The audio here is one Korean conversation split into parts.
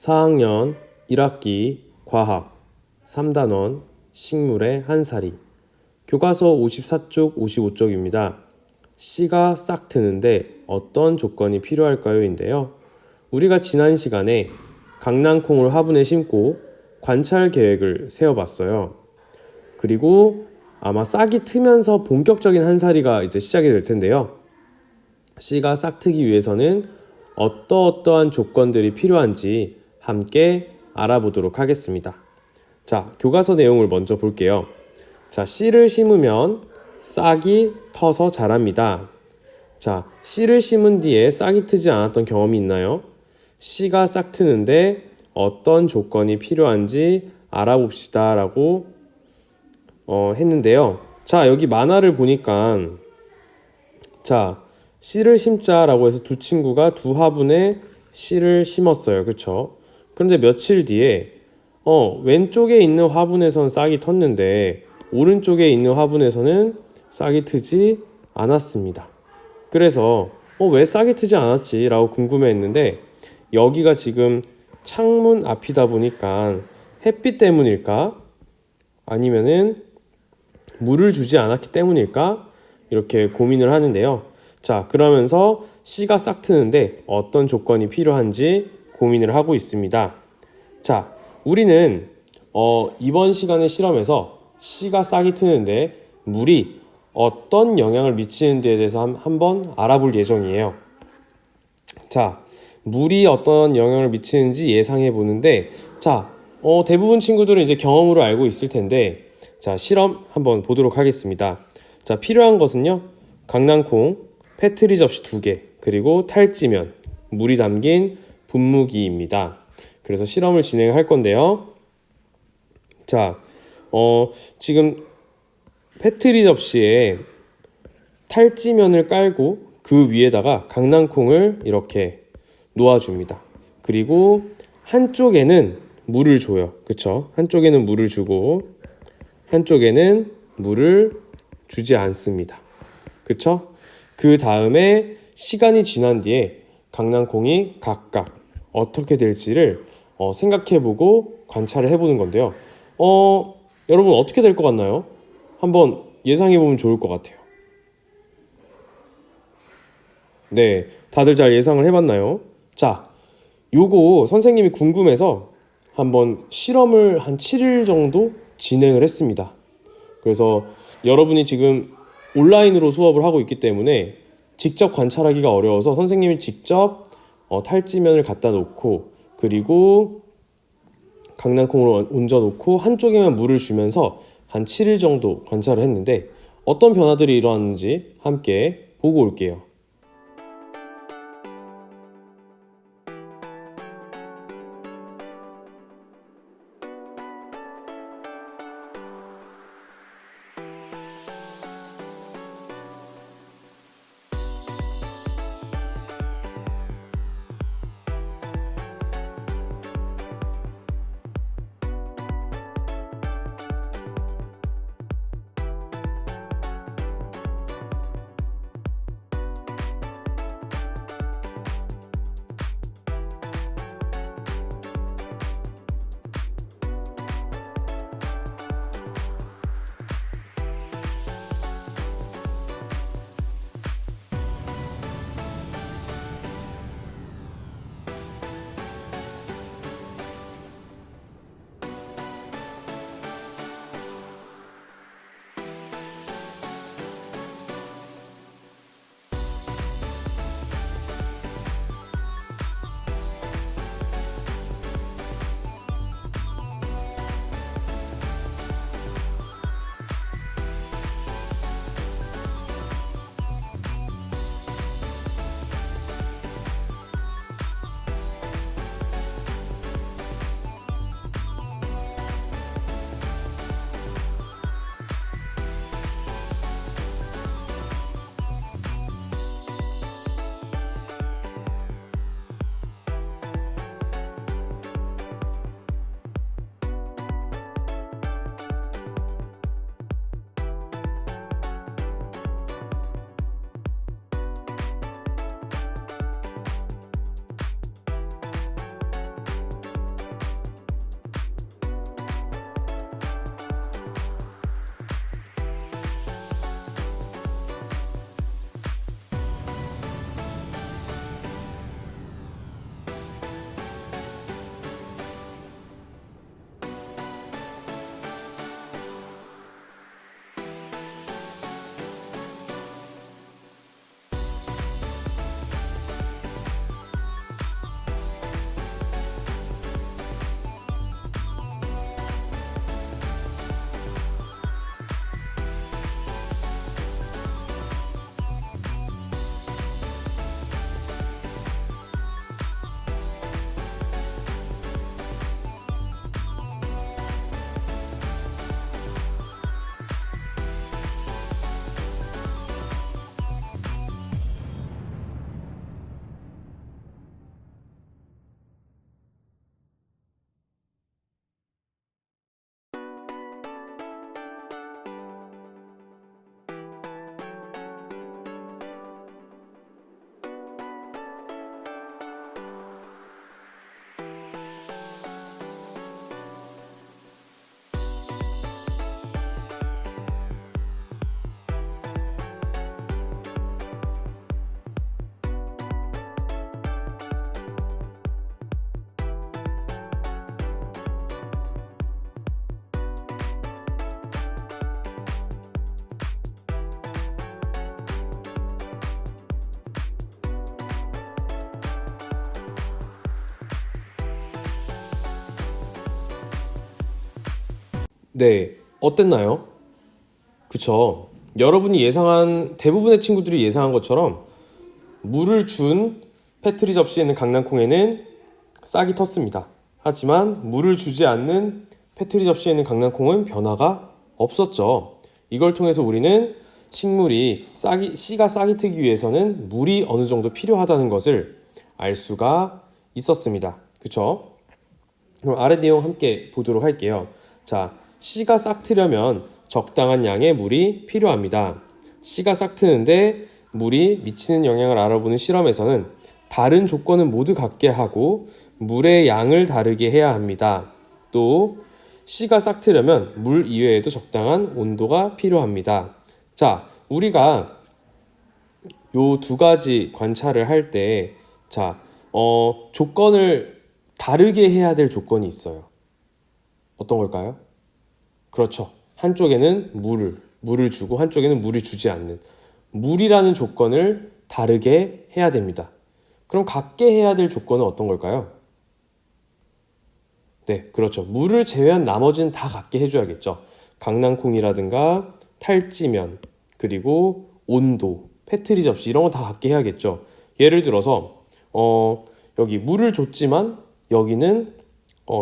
4학년 1학기 과학 3단원 식물의 한살이 교과서 54쪽 55쪽입니다. 씨가 싹 트는데 어떤 조건이 필요할까요? 인데요. 우리가 지난 시간에 강낭콩을 화분에 심고 관찰 계획을 세워봤어요. 그리고 아마 싹이 트면서 본격적인 한살이가 이제 시작이 될 텐데요. 씨가 싹 트기 위해서는 어떠한 조건들이 필요한지 함께 알아보도록 하겠습니다. 자, 교과서 내용을 먼저 볼게요. 자, 씨를 심으면 싹이 터서 자랍니다. 자, 씨를 심은 뒤에 싹이 트지 않았던 경험이 있나요? 씨가 싹 트는데 어떤 조건이 필요한지 알아봅시다 라고 했는데요. 자, 여기 만화를 보니까 자, 씨를 심자라고 해서 두 친구가 두 화분에 씨를 심었어요. 그쵸? 그런데 며칠 뒤에 왼쪽에 있는 화분에선 싹이 텄는데 오른쪽에 있는 화분에서는 싹이 트지 않았습니다. 그래서 왜 싹이 트지 않았지? 라고 궁금해했는데 여기가 지금 창문 앞이다 보니까 햇빛 때문일까? 아니면은 물을 주지 않았기 때문일까? 이렇게 고민을 하는데요. 자, 그러면서 씨가 싹 트는데 어떤 조건이 필요한지 고민을 하고 있습니다. 자, 우리는 이번 시간의 실험에서 씨가 싹이 트는데 물이 어떤 영향을 미치는 데에 대해서 한번 알아볼 예정이에요. 자, 물이 어떤 영향을 미치는지 예상해 보는데 자, 대부분 친구들은 이제 경험으로 알고 있을 텐데 자, 실험 한번 보도록 하겠습니다. 자, 필요한 것은요. 강낭콩, 페트리 접시 2개, 그리고 탈지면, 물이 담긴 분무기입니다. 그래서 실험을 진행할 건데요. 자, 지금 페트리 접시에 탈지면을 깔고 그 위에다가 강낭콩을 이렇게 놓아줍니다. 그리고 한쪽에는 물을 줘요. 그쵸? 한쪽에는 물을 주고 한쪽에는 물을 주지 않습니다. 그쵸? 그 다음에 시간이 지난 뒤에 강낭콩이 각각 어떻게 될지를 생각해보고 관찰을 해보는 건데요. 여러분 어떻게 될 것 같나요? 한번 예상해보면 좋을 것 같아요. 네, 다들 잘 예상을 해봤나요? 자, 요거 선생님이 궁금해서 한번 실험을 한 7일 정도 진행을 했습니다. 그래서 여러분이 지금 온라인으로 수업을 하고 있기 때문에 직접 관찰하기가 어려워서 선생님이 직접 탈지면을 갖다 놓고 그리고 강낭콩을 얹어 놓고 한쪽에만 물을 주면서 한 7일 정도 관찰을 했는데 어떤 변화들이 일어났는지 함께 보고 올게요. 네, 어땠나요? 그쵸? 여러분이 예상한 대부분의 친구들이 예상한 것처럼 물을 준 페트리 접시에 있는 강낭콩에는 싹이 텄습니다. 하지만 물을 주지 않는 페트리 접시에 있는 강낭콩은 변화가 없었죠. 이걸 통해서 우리는 식물이 씨가 싹이 트기 위해서는 물이 어느 정도 필요하다는 것을 알 수가 있었습니다. 그쵸? 그럼 아래 내용 함께 보도록 할게요. 자, 씨가 싹 트려면 적당한 양의 물이 필요합니다. 씨가 싹 트는데 물이 미치는 영향을 알아보는 실험에서는 다른 조건은 모두 같게 하고 물의 양을 다르게 해야 합니다. 또 씨가 싹 트려면 물 이외에도 적당한 온도가 필요합니다. 자, 우리가 요 두 가지 관찰을 할 때, 자, 조건을 다르게 해야 될 조건이 있어요. 어떤 걸까요? 그렇죠. 한쪽에는 물을 주고 한쪽에는 물을 주지 않는 물이라는 조건을 다르게 해야 됩니다. 그럼 같게 해야 될 조건은 어떤 걸까요? 네, 그렇죠. 물을 제외한 나머지는 다 같게 해줘야겠죠. 강낭콩이라든가 탈지면, 그리고 온도, 페트리 접시 이런 거 다 같게 해야겠죠. 예를 들어서 여기 물을 줬지만 여기는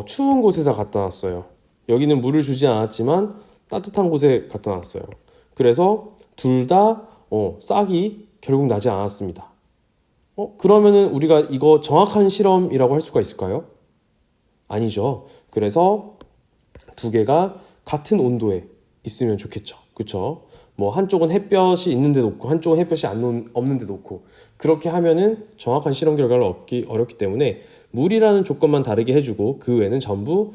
추운 곳에다 갖다 놨어요. 여기는 물을 주지 않았지만 따뜻한 곳에 갖다 놨어요. 그래서 둘 다 싹이 결국 나지 않았습니다. 그러면은 우리가 이거 정확한 실험이라고 할 수가 있을까요? 아니죠. 그래서 두 개가 같은 온도에 있으면 좋겠죠. 그쵸? 뭐 한쪽은 햇볕이 있는데 놓고 한쪽은 햇볕이 없는데 놓고 그렇게 하면은 정확한 실험 결과를 얻기 어렵기 때문에 물이라는 조건만 다르게 해주고 그 외에는 전부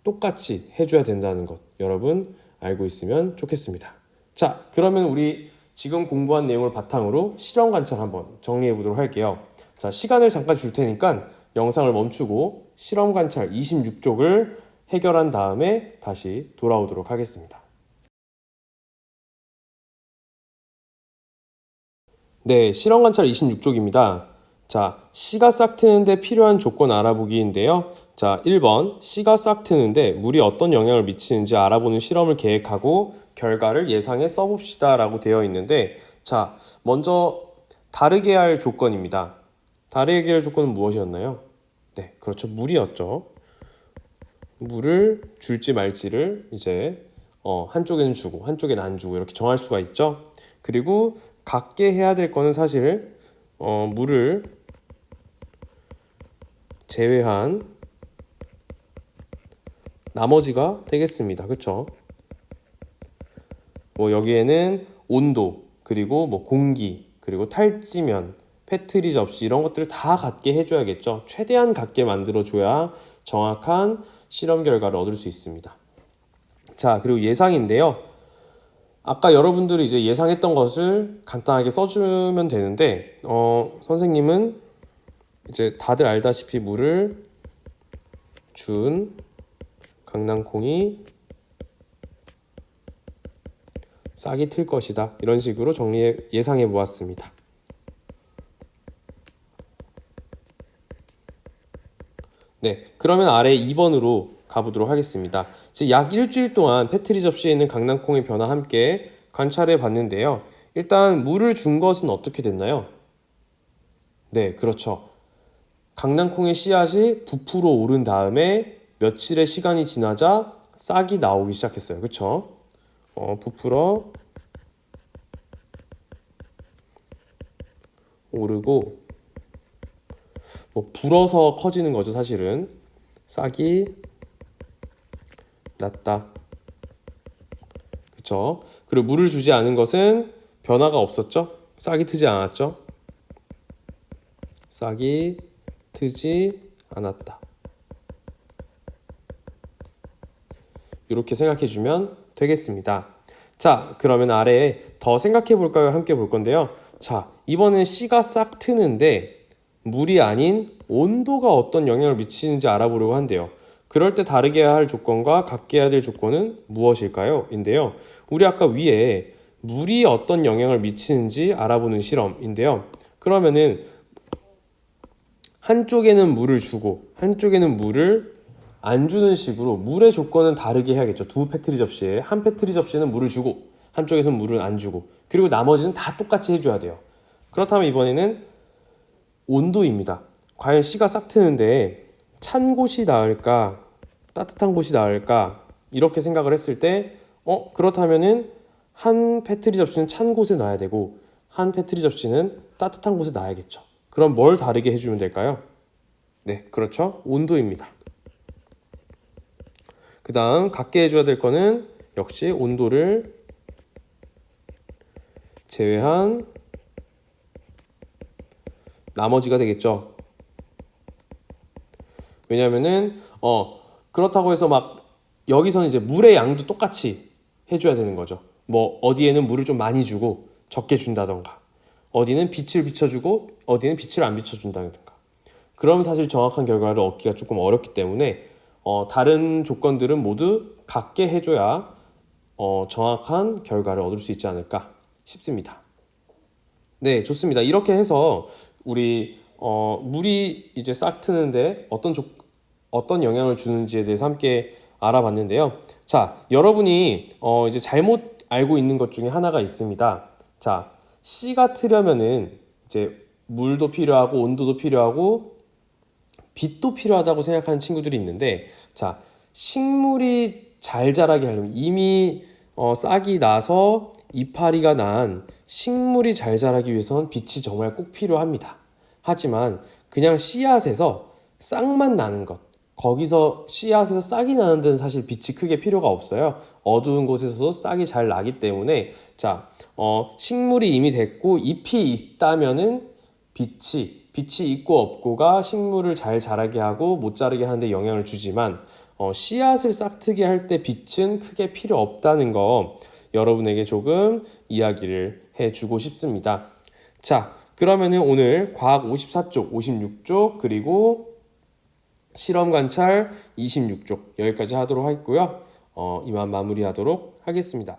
똑같이 해줘야 된다는 것 여러분 알고 있으면 좋겠습니다. 자, 그러면 우리 지금 공부한 내용을 바탕으로 실험 관찰 한번 정리해 보도록 할게요. 자, 시간을 잠깐 줄 테니까 영상을 멈추고 실험 관찰 26쪽을 해결한 다음에 다시 돌아오도록 하겠습니다. 네, 실험 관찰 26쪽입니다. 자, 씨가 싹 트는데 필요한 조건 알아보기인데요. 자, 1번 씨가 싹 트는데 물이 어떤 영향을 미치는지 알아보는 실험을 계획하고 결과를 예상해 써봅시다 라고 되어 있는데 자, 먼저 다르게 할 조건입니다. 다르게 할 조건은 무엇이었나요? 네, 그렇죠. 물이었죠. 물을 줄지 말지를 이제 한쪽에는 주고 한쪽에는 안 주고 이렇게 정할 수가 있죠. 그리고 같게 해야 될 거는 사실 물을 제외한 나머지가 되겠습니다. 그렇죠? 뭐 여기에는 온도 그리고 뭐 공기 그리고 탈지면 페트리 접시 이런 것들을 다 같게 해줘야겠죠. 최대한 같게 만들어줘야 정확한 실험 결과를 얻을 수 있습니다. 자, 그리고 예상인데요. 아까 여러분들이 이제 예상했던 것을 간단하게 써주면 되는데 선생님은 이제 다들 알다시피 물을 준 강낭콩이 싹이 틀 것이다. 이런 식으로 예상해 보았습니다. 네, 그러면 아래 2번으로 가보도록 하겠습니다. 약 일주일 동안 페트리 접시에 있는 강낭콩의 변화 함께 관찰해 봤는데요. 일단 물을 준 것은 어떻게 됐나요? 네, 그렇죠. 강낭콩의 씨앗이 부풀어 오른 다음에 며칠의 시간이 지나자 싹이 나오기 시작했어요. 그렇죠? 부풀어 오르고 뭐 불어서 커지는 거죠. 사실은 싹이 났다. 그렇죠? 그리고 물을 주지 않은 것은 변화가 없었죠. 싹이 트지 않았죠. 싹이 트지 않았다. 이렇게 생각해 주면 되겠습니다. 자, 그러면 아래에 더 생각해 볼까요? 함께 볼 건데요. 자, 이번엔 씨가 싹 트는데 물이 아닌 온도가 어떤 영향을 미치는지 알아보려고 한대요. 그럴 때 다르게 해야 할 조건과 같게 해야 될 조건은 무엇일까요? 인데요. 우리 아까 위에 물이 어떤 영향을 미치는지 알아보는 실험인데요. 그러면은 한쪽에는 물을 주고 한쪽에는 물을 안 주는 식으로 물의 조건은 다르게 해야겠죠. 두 페트리 접시에 한 페트리 접시는 물을 주고 한쪽에서는 물을 안 주고 그리고 나머지는 다 똑같이 해줘야 돼요. 그렇다면 이번에는 온도입니다. 과연 씨가 싹 트는데 찬 곳이 나을까 따뜻한 곳이 나을까 이렇게 생각을 했을 때 그렇다면은 한 페트리 접시는 찬 곳에 놔야 되고 한 페트리 접시는 따뜻한 곳에 놔야겠죠. 그럼 뭘 다르게 해주면 될까요? 네, 그렇죠. 온도입니다. 그 다음 같게 해줘야 될 거는 역시 온도를 제외한 나머지가 되겠죠. 왜냐면은 그렇다고 해서 막 여기서는 이제 물의 양도 똑같이 해줘야 되는 거죠. 뭐 어디에는 물을 좀 많이 주고 적게 준다던가 어디는 빛을 비춰주고 어디는 빛을 안 비춰준다던가 그럼 사실 정확한 결과를 얻기가 조금 어렵기 때문에 다른 조건들은 모두 같게 해줘야 정확한 결과를 얻을 수 있지 않을까 싶습니다. 네, 좋습니다. 이렇게 해서 우리 물이 이제 싹 트는데 어떤 영향을 주는지에 대해서 함께 알아봤는데요. 자, 여러분이 이제 잘못 알고 있는 것 중에 하나가 있습니다. 자, 씨가 트려면은 이제 물도 필요하고 온도도 필요하고 빛도 필요하다고 생각하는 친구들이 있는데, 자, 식물이 잘 자라게 하려면 이미 싹이 나서 이파리가 난 식물이 잘 자라기 위해서는 빛이 정말 꼭 필요합니다. 하지만 그냥 씨앗에서 싹만 나는 것, 거기서 씨앗에서 싹이 나는 데는 사실 빛이 크게 필요가 없어요. 어두운 곳에서도 싹이 잘 나기 때문에 자, 식물이 이미 됐고 잎이 있다면은 빛이 있고 없고가 식물을 잘 자라게 하고 못 자라게 하는데 영향을 주지만 씨앗을 싹트게 할 때 빛은 크게 필요 없다는 거 여러분에게 조금 이야기를 해주고 싶습니다. 자, 그러면은 오늘 과학 54쪽, 56쪽 그리고 실험 관찰 26쪽 여기까지 하도록 하겠고요. 이만 마무리하도록 하겠습니다.